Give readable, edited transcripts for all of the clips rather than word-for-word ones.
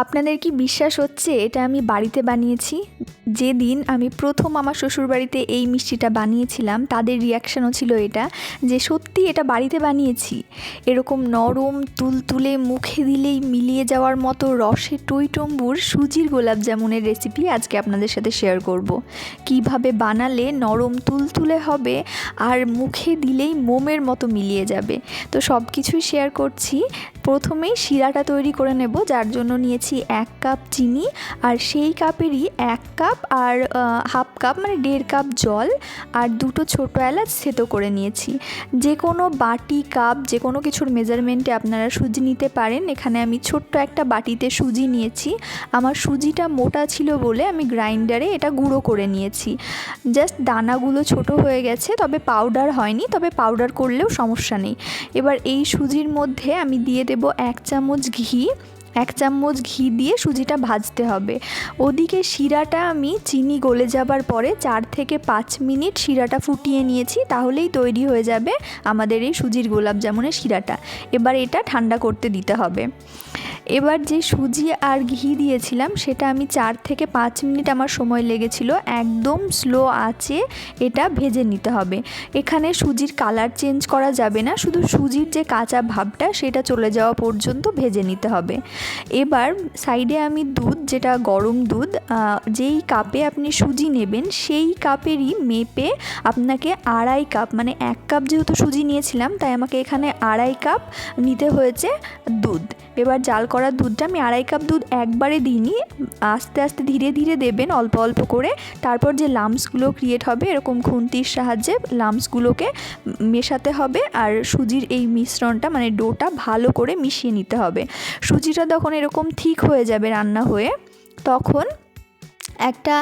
আপনাদের কি বিশ্বাস হচ্ছে এটা আমি বাড়িতে বানিয়েছি? যেদিন আমি প্রথম আমার শ্বশুরবাড়িতে এই মিষ্টিটা বানিয়েছিলাম তাদের রিয়াকশানও ছিল এটা যে সত্যি এটা বাড়িতে বানিয়েছি। এরকম নরম তুলতুলে মুখে দিলেই মিলিয়ে যাওয়ার মতো রসে টইটম্বুর সুজির গোলাপ জামুনের রেসিপি আজকে আপনাদের সাথে শেয়ার করব। কিভাবে বানালে নরম তুলতুলে হবে আর মুখে দিলেই মোমের মতো মিলিয়ে যাবে। তো সব কিছুই শেয়ার করছি। প্রথমেই শিরাটা তৈরি করে নেব, যার জন্য নিয়েছি 1 কাপ চিনি, আর সেই কাপেরই 1 কাপ আর হাফ কাপ মানে 1.5 কাপ জল, আর 2টো ছোটো এলাচ থেতো করে নিয়েছি। যে কোনো বাটি কাপ যে কোনো কিছুর মেজারমেন্টে আপনারা সুজি নিতে পারেন। এখানে আমি ছোট্ট একটা বাটিতে সুজি নিয়েছি। আমার সুজিটা মোটা ছিল বলে আমি গ্রাইন্ডারে এটা গুঁড়ো করে নিয়েছি। জাস্ট দানাগুলো ছোট হয়ে গেছে, তবে পাউডার হয়নি, তবে পাউডার করলেও সমস্যা নেই। এবার এই সুজির মধ্যে আমি দিয়ে দেব 1 চামচ ঘি। 1 চামচ ঘি দিয়ে সুজিটা ভাজতে হবে। ওদিকে শিরাটা আমি চিনি গলে যাবার পরে 4 থেকে 5 মিনিট শিরাটা ফুটিয়ে নিয়েছি, তাহলেই তৈরি হয়ে যাবে আমাদের এই সুজির গোলাপ জামুনের শিরাটা। এবার এটা ঠান্ডা করতে দিতে হবে। এবার যে সুজি আর ঘি দিয়েছিলাম সেটা আমি 4 থেকে 5 মিনিট আমার সময় লেগেছিল। একদম স্লো আঁচে এটা ভেজে নিতে হবে। এখানে সুজির কালার চেঞ্জ করা যাবে না, শুধু সুজির যে কাঁচা ভাবটা সেটা চলে যাওয়া পর্যন্ত ভেজে নিতে হবে। এবার সাইডে আমি দুধ, যেটা গরম দুধ, যেই কাপে আপনি সুজি নেবেন সেই কাপেরই মেপে আপনাকে 2.5 কাপ, মানে 1 কাপ যেহেতু সুজি নিয়েছিলাম তাই আমাকে এখানে 2.5 কাপ নিতে হয়েছে দুধ। এবার জাল করা দুধটা আমি 2.5 কাপ দুধ একবারে দিইনি, আস্তে আস্তে ধীরে ধীরে দেবেন, অল্প অল্প করে। তারপর যে লাম্পসগুলো ক্রিয়েট হবে এরকম খুন্তির সাহায্যে লাম্পসগুলোকে মেশাতে হবে, আর সুজির এই মিশ্রণটা মানে ডোটা ভালো করে মিশিয়ে নিতে হবে। সুজিটা যখন এরকম ঠিক হয়ে যাবে রান্না হয়ে, তখন একটা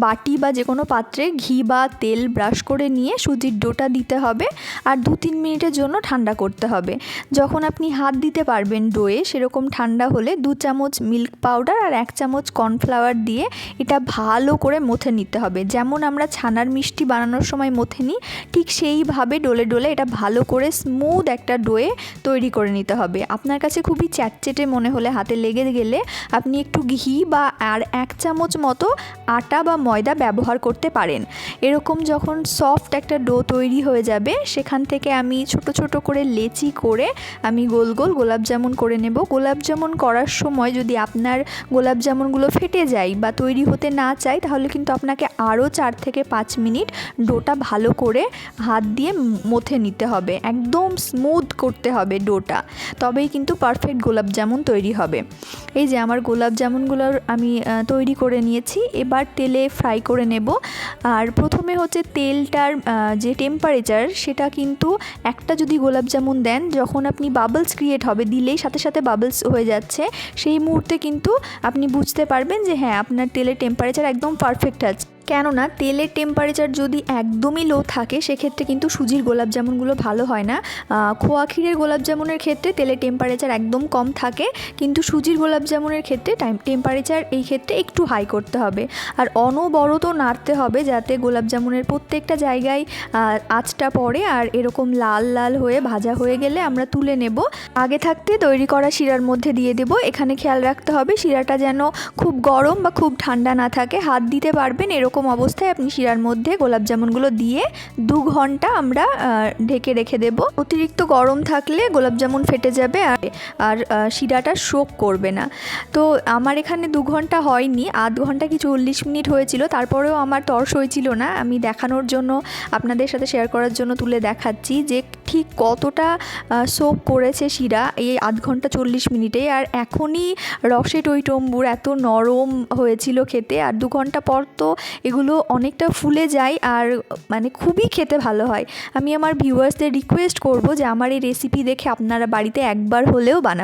বাটি বা যে কোনো পাত্রে ঘি বা তেল ব্রাশ করে নিয়ে সুজির ডোটা দিতে হবে, আর 2-3 মিনিটের জন্য ঠান্ডা করতে হবে। যখন আপনি হাত দিতে পারবেন ডোয়ে, সেরকম ঠান্ডা হলে 2 চামচ মিল্ক পাউডার আর 1 চামচ কর্নফ্লাওয়ার দিয়ে এটা ভালো করে মথে নিতে হবে। যেমন আমরা ছানার মিষ্টি বানানোর সময় মথে নিই, ঠিক সেইভাবে ডলে ডলে এটা ভালো করে স্মুথ একটা ডোয়ে তৈরি করে নিতে হবে। আপনার কাছে খুবই চ্যাটচেটে মনে হলে, হাতে লেগে গেলে আপনি একটু ঘি বা আর 1 চামচ মতো আটা বা ময়দা ব্যবহার করতে পারেন। এরকম যখন সফট একটা ডো তৈরি হয়ে যাবে, সেখান থেকে আমি ছোট ছোট করে লেচি করে আমি গোল গোল গোলাপ জামুন করে নেব। গোলাপ জামুন করার সময় যদি আপনার গোলাপ জামুনগুলো ফেটে যায় বা তৈরি হতে না চায়, তাহলে কিন্তু আপনাকে আরও 4 থেকে 5 মিনিট ডোটা ভালো করে হাত দিয়ে মথে নিতে হবে। একদম স্মুথ করতে হবে ডোটা, তবেই কিন্তু পারফেক্ট গোলাপ জামুন তৈরি হবে। এই যে আমার গোলাপ জামুনগুলোর আমি তৈরি করে নিয়েছি। এবার তেলে ফ্রাই করে নেব। আর প্রথমে হচ্ছে তেলটার যে টেম্পারেচার, সেটা কিন্তু একটা যদি গোলাপ জামুন দেন, যখন আপনি বাবলস ক্রিয়েট হবে, দিলেই সাথে সাথে বাবলস হয়ে যাচ্ছে, সেই মুহূর্তে কিন্তু আপনি বুঝতে পারবেন যে হ্যাঁ, আপনার তেলের টেম্পারেচার একদম পারফেক্ট আছে। কেননা তেলের টেম্পারেচার যদি একদমই লো থাকে, সেক্ষেত্রে কিন্তু সুজির গোলাপ জামুনগুলো ভালো হয় না। খোয়া ক্ষীরের গোলাপ জামুনের ক্ষেত্রে তেলের টেম্পারেচার একদম কম থাকে, কিন্তু সুজির গোলাপ জামুনের ক্ষেত্রে টেম্পারেচার এই ক্ষেত্রে একটু হাই করতে হবে। আর অনবরত নাড়তে হবে যাতে গোলাপ জামুনের প্রত্যেকটা জায়গায় আঁচটা পড়ে, আর এরকম লাল লাল হয়ে ভাজা হয়ে গেলে আমরা তুলে নেব। আগে থাকতে তৈরি করা শিরার মধ্যে দিয়ে দেব। এখানে খেয়াল রাখতে হবে শিরাটা যেন খুব গরম বা খুব ঠান্ডা না থাকে। হাত দিতে পারবেন এরকম অবস্থায় আপনি শিরার মধ্যে গোলাপ জামুনগুলো দিয়ে 2 ঘন্টা আমরা ঢেকে রেখে দেব। অতিরিক্ত গরম থাকলে গোলাপ জামুন ফেটে যাবে আর শিরাটা সোক করবে না। তো আমার এখানে 2 ঘন্টা হয়নি, আধ ঘন্টা কি 40 মিনিট হয়েছিল। তারপরেও আমার তর সইছিল না। আমি দেখানোর জন্য, আপনাদের সাথে শেয়ার করার জন্য তুলে দেখাচ্ছি যে ঠিক কতটা সোক করেছে শিরা এই আধ ঘন্টা 40 মিনিটে। আর এখনই রসে টইটম্বুর এত নরম হয়েছিল খেতে, আর 2 ঘন্টা পর তো এগুলো অনেকটা ফুলে যায়, আর মানে খুবই খেতে ভালো হয়। আমি আমার ভিউয়ার্সদের রিকোয়েস্ট করব যে আমার এই রেসিপি দেখে আপনারা বাড়িতে একবার হলেও বানান।